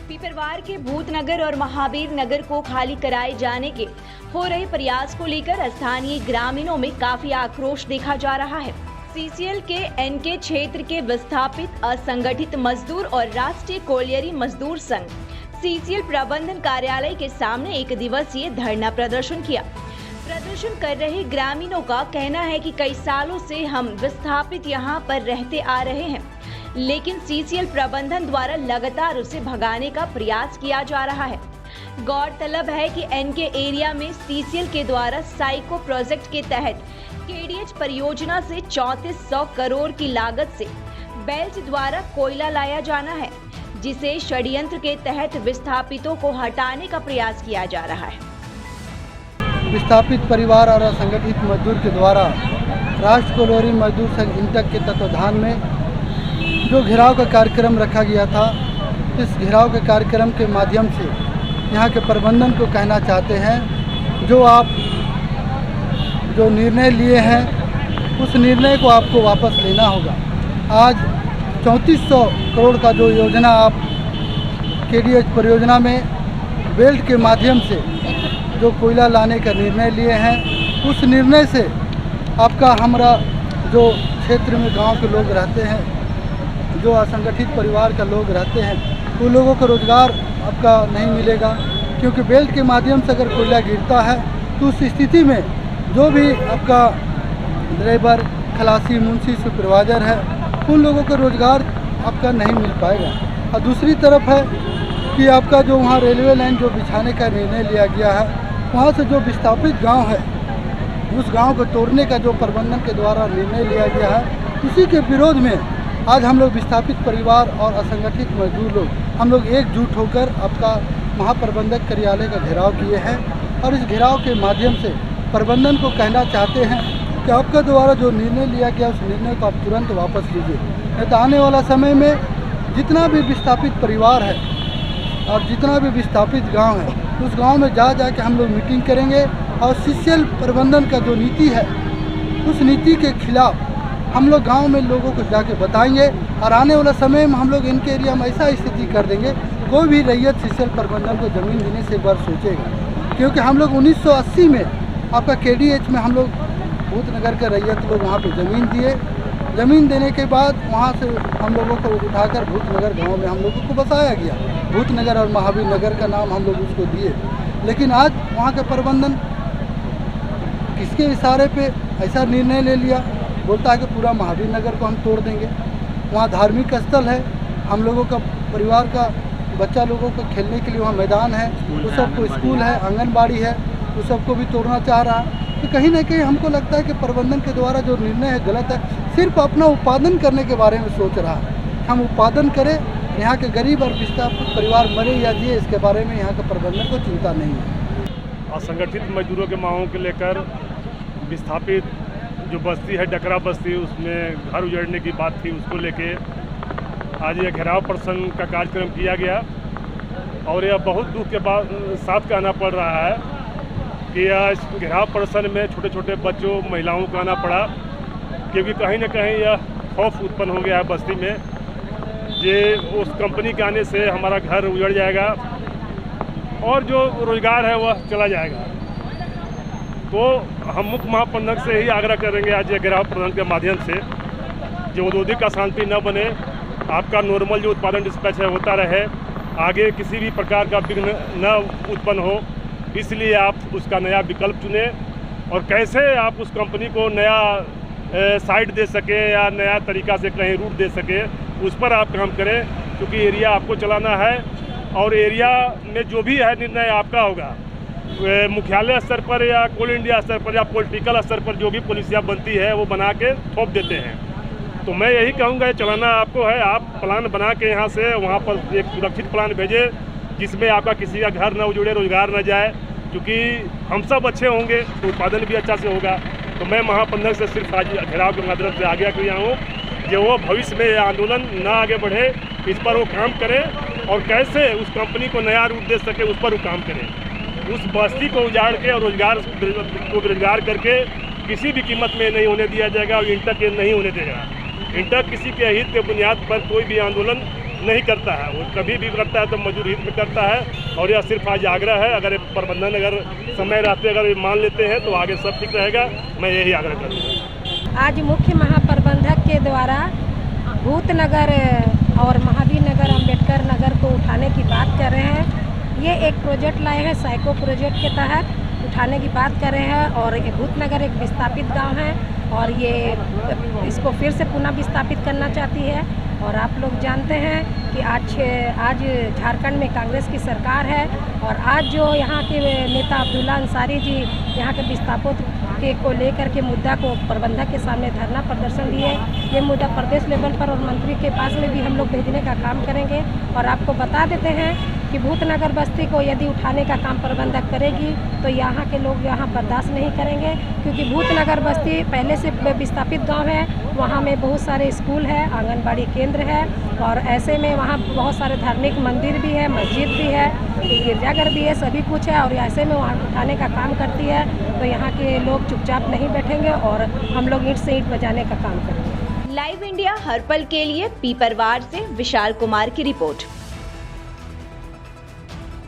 पिपरवार के भूतनगर और महावीर नगर को खाली कराए जाने के हो रहे प्रयास को लेकर स्थानीय ग्रामीणों में काफी आक्रोश देखा जा रहा है। सीसीएल के एनके क्षेत्र के विस्थापित असंगठित मजदूर और राष्ट्रीय कोलियरी मजदूर संघ सीसीएल प्रबंधन कार्यालय के सामने एक दिवसीय धरना प्रदर्शन किया। प्रदर्शन कर रहे ग्रामीणों का कहना है कि कई सालों से हम विस्थापित यहां पर रहते आ रहे हैं, लेकिन सीसीएल प्रबंधन द्वारा लगातार उसे भगाने का प्रयास किया जा रहा है। गौरतलब है कि एनके एरिया में सीसीएल के द्वारा साइको प्रोजेक्ट के तहत केडीएच परियोजना से 3400 करोड़ की लागत से बेल्ट द्वारा कोयला लाया जाना है, जिसे षड्यंत्र के तहत विस्थापितों को हटाने का प्रयास किया जा रहा है। विस्थापित परिवार और असंगठित मजदूर के द्वारा राष्ट्रीय कोलियरी मजदूर संघ इंटक के तत्वाधान में जो घेराव का कार्यक्रम रखा गया था, इस घेराव के कार्यक्रम के माध्यम से यहाँ के प्रबंधन को कहना चाहते हैं, जो आप जो निर्णय लिए हैं उस निर्णय को आपको वापस लेना होगा। आज 3400 करोड़ का जो योजना आप केडीएच परियोजना में बेल्ट के माध्यम से जो कोयला लाने का निर्णय लिए हैं, उस निर्णय से आपका हमारा जो क्षेत्र में गांव के लोग रहते हैं, जो असंगठित परिवार का लोग रहते हैं, उन लोगों को रोज़गार आपका नहीं मिलेगा, क्योंकि बेल्ट के माध्यम से अगर कोयला गिरता है तो उस स्थिति में जो भी आपका ड्राइवर, खलासी, मुंशी, सुपरवाइजर है, उन लोगों को रोज़गार आपका नहीं मिल पाएगा। और दूसरी तरफ है कि आपका जो वहाँ रेलवे लाइन जो बिछाने का निर्णय लिया गया है, वहाँ से जो विस्थापित गांव है, उस गांव को तोड़ने का जो प्रबंधन के द्वारा निर्णय लिया गया है, उसी के विरोध में आज हम लोग विस्थापित परिवार और असंगठित मजदूर लोग हम लोग एकजुट होकर आपका महाप्रबंधक कार्यालय का घेराव किए हैं। और इस घेराव के माध्यम से प्रबंधन को कहना चाहते हैं कि आपका द्वारा जो निर्णय लिया गया उस निर्णय को आप तुरंत वापस लीजिए, नहीं तो आने वाला समय में जितना भी विस्थापित परिवार है और जितना भी विस्थापित गांव है, उस गांव में जा के हम लोग मीटिंग करेंगे और सीसीएल प्रबंधन का जो नीति है, उस नीति के खिलाफ हम लोग गांव में लोगों को जाके बताएंगे। और आने वाला समय में हम लोग इनके एरिया में ऐसा स्थिति कर देंगे, कोई भी रैयत सीसीएल प्रबंधन को ज़मीन देने से एक बार सोचेगा। क्योंकि हम लोग 1980 में आपका केडीएच में हम लोग भूतनगर के रैयत लोग वहाँ पे ज़मीन दिए। ज़मीन देने के बाद वहाँ से हम लोगों को उठाकर भूतनगर गांव में हम लोगों को बसाया गया। भूतनगर और महावीर नगर का नाम हम लोग उसको दिए। लेकिन आज वहाँ का प्रबंधन किसके इशारे पे ऐसा निर्णय ले लिया, बोलता है कि पूरा महावीर नगर को हम तोड़ देंगे। वहाँ धार्मिक स्थल है, हम लोगों का परिवार का बच्चा लोगों को खेलने के लिए वहाँ मैदान है, उस सबको स्कूल है, आंगनबाड़ी है, उस सबको भी तोड़ना चाह रहा है। तो कहीं ना कहीं हमको लगता है कि प्रबंधन के द्वारा जो निर्णय है गलत है। सिर्फ अपना उत्पादन करने के बारे में सोच रहा है। हम उत्पादन करें, यहाँ के गरीब और विस्थापित परिवार मरे या जिए, इसके बारे में यहाँ के प्रबंधन को चिंता नहीं है। असंगठित मजदूरों के मांगों को लेकर विस्थापित जो बस्ती है डकरा बस्ती, उसमें घर उजड़ने की बात थी, उसको लेके आज यह घेराव प्रदर्शन का कार्यक्रम किया गया। और यह बहुत दुख के साथ कहना पड़ रहा है कि यह घेराव प्रदर्शन में छोटे छोटे बच्चों, महिलाओं को आना पड़ा, क्योंकि कहीं ना कहीं यह खौफ उत्पन्न हो गया है बस्ती में कि उस कंपनी के आने से हमारा घर उजड़ जाएगा और जो रोज़गार है वह चला जाएगा। तो हम मुख्य महाप्रबंधक से ही आग्रह करेंगे आज ये घेराव प्रदर्शन के माध्यम से, जो औद्योगिक अशांति न बने, आपका नॉर्मल जो उत्पादन डिस्पैच है होता रहे, आगे किसी भी प्रकार का विघ्न न उत्पन्न हो, इसलिए आप उसका नया विकल्प चुनें और कैसे आप उस कंपनी को नया साइट दे सके या नया तरीका से कहीं रूट दे सके, उस पर आप काम करें, क्योंकि एरिया आपको चलाना है और एरिया में जो भी है निर्णय आपका होगा। मुख्यालय स्तर पर या ऑल इंडिया स्तर पर या पॉलिटिकल स्तर पर जो भी पॉलिसियाँ बनती है वो बना के थोप देते हैं। तो मैं यही कहूँगा चलाना आपको है। आप प्लान बना के यहाँ से वहाँ पर एक सुरक्षित प्लान भेजें, जिसमें आपका किसी का घर न उजड़े, रोजगार न जाए, क्योंकि हम सब अच्छे होंगे तो उत्पादन भी अच्छा से होगा। तो मैं महाप्रबंधक से सिर्फ आज घेराव के माध्यम से आज्ञा किया हूँ कि वो भविष्य में यह आंदोलन ना आगे बढ़े, इस पर वो काम करें और कैसे उस कंपनी को नया रूप दे सके उस पर वो काम करें। उस बस्ती को उजाड़ के और रोजगार को बेरोजगार करके किसी भी कीमत में नहीं होने दिया जाएगा और इंटक नहीं होने देगा। इंटक किसी के हित के बुनियाद पर कोई भी आंदोलन नहीं करता है। वो कभी भी करता है तो मजदूर हित में करता है, और यह सिर्फ आज आग्रह है। अगर प्रबंधन अगर समय रहते अगर मान लेते हैं तो आगे सब ठीक रहेगा। मैं यही आग्रह करूँगा। आज मुख्य महाप्रबंधक के द्वारा भूतनगर और महावीर नगर, अम्बेडकर नगर को उठाने की बात कर रहे हैं। ये एक प्रोजेक्ट लाए हैं, साइको प्रोजेक्ट के तहत उठाने की बात कर रहे हैं। और ये भूतनगर एक विस्थापित गांव है और ये इसको फिर से पुनः विस्थापित करना चाहती है। और आप लोग जानते हैं कि आज झारखंड में कांग्रेस की सरकार है, और आज जो यहाँ के नेता अब्दुल्ला अंसारी जी यहाँ के विस्थापित को लेकर के मुद्दा को प्रबंधक के सामने धरना प्रदर्शन दिए। ये मुद्दा प्रदेश लेवल पर और मंत्री के पास में भी हम लोग भेजने का काम करेंगे। और आपको बता देते हैं कि भूतनगर बस्ती को यदि उठाने का काम प्रबंधक करेगी तो यहाँ के लोग यहाँ बर्दाश्त नहीं करेंगे, क्योंकि भूतनगर बस्ती पहले से विस्थापित गांव है। वहाँ में बहुत सारे स्कूल है, आंगनबाड़ी केंद्र है, और ऐसे में वहाँ बहुत सारे धार्मिक मंदिर भी है, मस्जिद भी है, गिरजाघर भी है, सभी कुछ है। और ऐसे में वहाँ उठाने का काम करती है तो यहाँ के लोग चुपचाप नहीं बैठेंगे और हम लोग ईंट से ईंट बजाने का काम करेंगे। लाइव इंडिया हर पल के लिए पीपरवार से विशाल कुमार की रिपोर्ट।